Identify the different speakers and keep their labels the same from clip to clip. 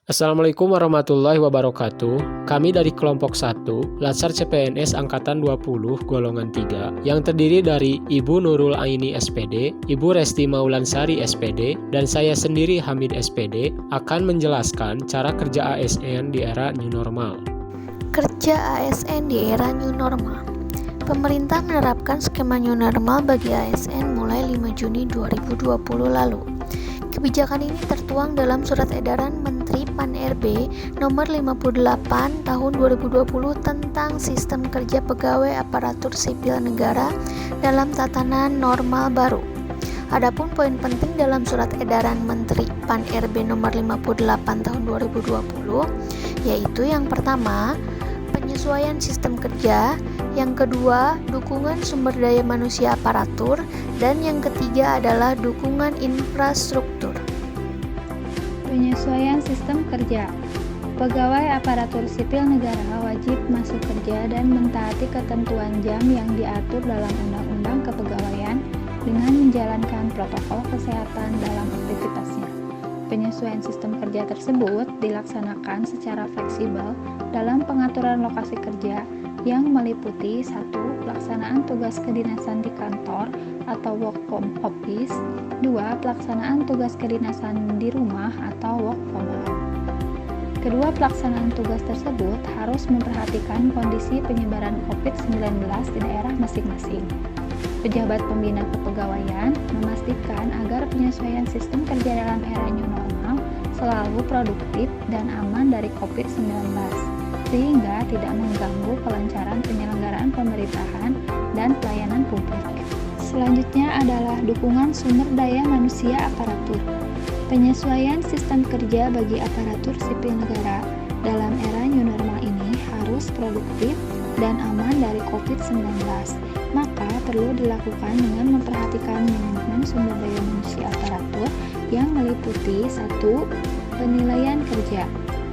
Speaker 1: Assalamualaikum warahmatullahi wabarakatuh. Kami dari kelompok 1, Latsar CPNS Angkatan 20 Golongan 3, yang terdiri dari Ibu Nurul Aini SPD, Ibu Resti Maulansari SPD, dan saya sendiri Hamid SPD, akan menjelaskan cara kerja ASN di era new normal.
Speaker 2: Kerja ASN di era new normal. Pemerintah menerapkan skema new normal bagi ASN mulai 5 Juni 2020 lalu. Kebijakan ini tertuang dalam Surat Edaran Menteri Pan-RB Nomor 58 Tahun 2020 tentang Sistem Kerja Pegawai Aparatur Sipil Negara dalam tatanan normal baru. Adapun poin penting dalam Surat Edaran Menteri Pan-RB Nomor 58 Tahun 2020 yaitu yang pertama, penyesuaian sistem kerja, yang kedua, dukungan sumber daya manusia aparatur, dan yang ketiga adalah dukungan infrastruktur.
Speaker 3: Penyesuaian sistem kerja. Pegawai aparatur sipil negara wajib masuk kerja dan mentaati ketentuan jam yang diatur dalam Undang-Undang Kepegawaian dengan menjalankan protokol kesehatan dalam aktivitasnya. Penyesuaian sistem kerja tersebut dilaksanakan secara fleksibel dalam pengaturan lokasi kerja yang meliputi 1. Pelaksanaan tugas kedinasan di kantor atau work from office, 2. Pelaksanaan tugas kedinasan di rumah atau work from home. Kedua pelaksanaan tugas tersebut harus memperhatikan kondisi penyebaran COVID-19 di daerah masing-masing. Pejabat pembina kepegawaian memastikan agar penyesuaian sistem kerja dalam era new normal selalu produktif dan aman dari COVID-19, sehingga tidak mengganggu kelancaran penyelenggaraan pemerintahan dan pelayanan publik. Selanjutnya adalah dukungan sumber daya manusia aparatur. Penyesuaian sistem kerja bagi aparatur sipil negara dalam era new normal ini harus produktif dan aman dari COVID-19, maka perlu dilakukan dengan memperhatikan manajemen sumber daya manusia aparatur yang meliputi 1. Penilaian kerja.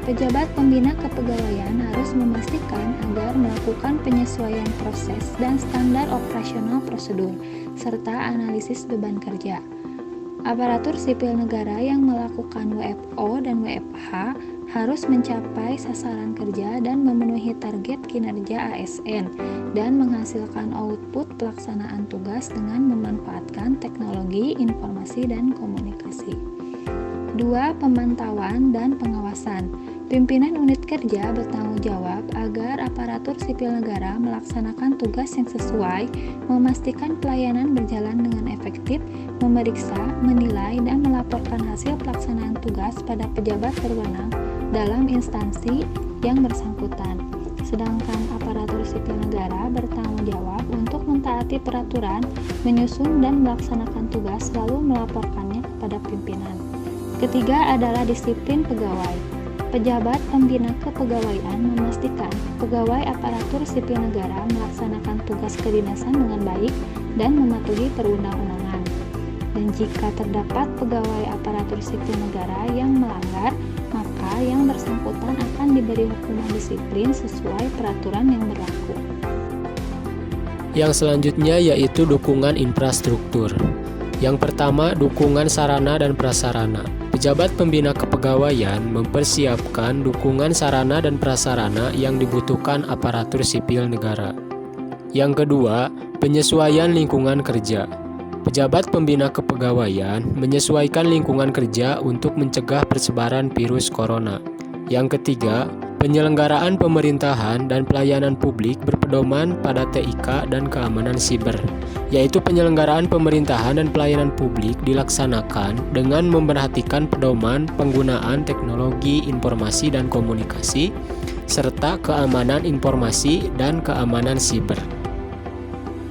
Speaker 3: Pejabat pembina kepegawaian harus memastikan agar melakukan penyesuaian proses dan standar operasional prosedur, serta analisis beban kerja. Aparatur sipil negara yang melakukan WFO dan WFH harus mencapai sasaran kerja dan memenuhi target kinerja ASN dan menghasilkan output pelaksanaan tugas dengan memanfaatkan teknologi informasi dan komunikasi. 2. Pemantauan dan pengawasan. Pimpinan unit kerja bertanggung jawab agar aparatur sipil negara melaksanakan tugas yang sesuai, memastikan pelayanan berjalan dengan efektif, memeriksa, menilai, dan melaporkan hasil pelaksanaan tugas pada pejabat berwenang dalam instansi yang bersangkutan. Sedangkan aparatur sipil negara bertanggung jawab untuk mentaati peraturan, menyusun dan melaksanakan tugas, lalu melaporkannya kepada pimpinan. Ketiga adalah disiplin pegawai. Pejabat pembina kepegawaian memastikan pegawai aparatur sipil negara melaksanakan tugas kedinasan dengan baik dan mematuhi perundang-undangan. Dan jika terdapat pegawai aparatur sipil negara yang melanggar, maka yang bersangkutan akan diberi hukuman disiplin sesuai peraturan yang berlaku.
Speaker 1: Yang selanjutnya yaitu dukungan infrastruktur. Yang pertama, dukungan sarana dan prasarana. Pejabat pembina kepegawaian mempersiapkan dukungan sarana dan prasarana yang dibutuhkan aparatur sipil negara. Yang kedua, penyesuaian lingkungan kerja. Pejabat pembina kepegawaian menyesuaikan lingkungan kerja untuk mencegah persebaran virus corona. Yang ketiga, penyelenggaraan pemerintahan dan pelayanan publik berpedoman pada TIK dan keamanan siber, yaitu penyelenggaraan pemerintahan dan pelayanan publik dilaksanakan dengan memperhatikan pedoman penggunaan teknologi informasi dan komunikasi, serta keamanan informasi dan keamanan siber.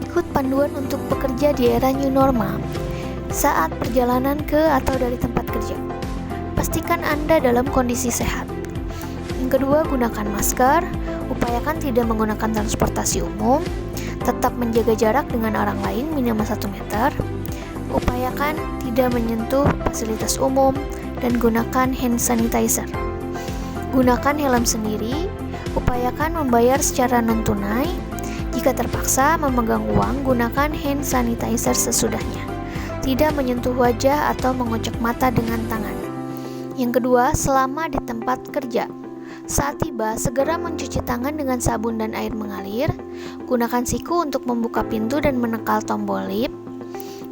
Speaker 2: Ikut panduan untuk bekerja di era new normal. Saat perjalanan ke atau dari tempat kerja, pastikan Anda dalam kondisi sehat. Yang kedua, gunakan masker, upayakan tidak menggunakan transportasi umum, tetap menjaga jarak dengan orang lain minimal 1 meter, upayakan tidak menyentuh fasilitas umum, dan gunakan hand sanitizer. Gunakan helm sendiri, upayakan membayar secara non-tunai, jika terpaksa memegang uang, gunakan hand sanitizer sesudahnya. Tidak menyentuh wajah atau mengocok mata dengan tangan. Yang kedua, selama di tempat kerja. Saat tiba, segera mencuci tangan dengan sabun dan air mengalir. Gunakan siku untuk membuka pintu dan menekal tombol lift.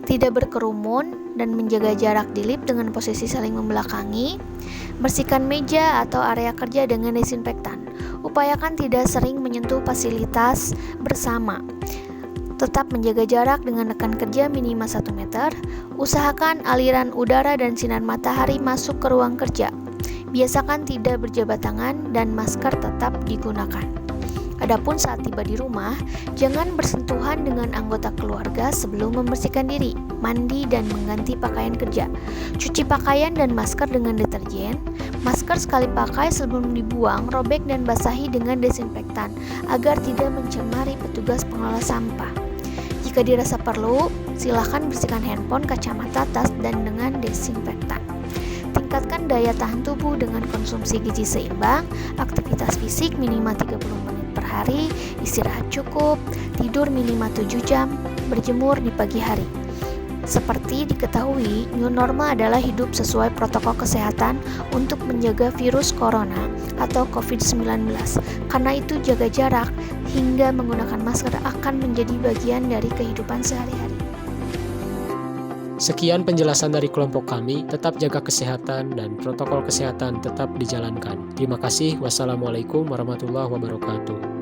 Speaker 2: Tidak berkerumun dan menjaga jarak di lift dengan posisi saling membelakangi. Bersihkan meja atau area kerja dengan desinfektan. Upayakan tidak sering menyentuh fasilitas bersama. Tetap menjaga jarak dengan rekan kerja minimal 1 meter. Usahakan aliran udara dan sinar matahari masuk ke ruang kerja. Biasakan tidak berjabat tangan dan masker tetap digunakan. Adapun saat tiba di rumah, jangan bersentuhan dengan anggota keluarga sebelum membersihkan diri, mandi dan mengganti pakaian kerja. Cuci pakaian dan masker dengan deterjen. Masker sekali pakai sebelum dibuang, robek dan basahi dengan desinfektan agar tidak mencemari petugas pengelola sampah. Jika dirasa perlu, silakan bersihkan handphone, kacamata, tas, dan dengan desinfektan. Tingkatkan daya tahan tubuh dengan konsumsi gizi seimbang, aktivitas fisik minimal 30 menit per hari, istirahat cukup, tidur minimal 7 jam, berjemur di pagi hari. Seperti diketahui, new normal adalah hidup sesuai protokol kesehatan untuk menjaga virus corona atau COVID-19. Karena itu jaga jarak hingga menggunakan masker akan menjadi bagian dari kehidupan sehari-hari.
Speaker 1: Sekian penjelasan dari kelompok kami, tetap jaga kesehatan dan protokol kesehatan tetap dijalankan. Terima kasih. Wassalamualaikum warahmatullahi wabarakatuh.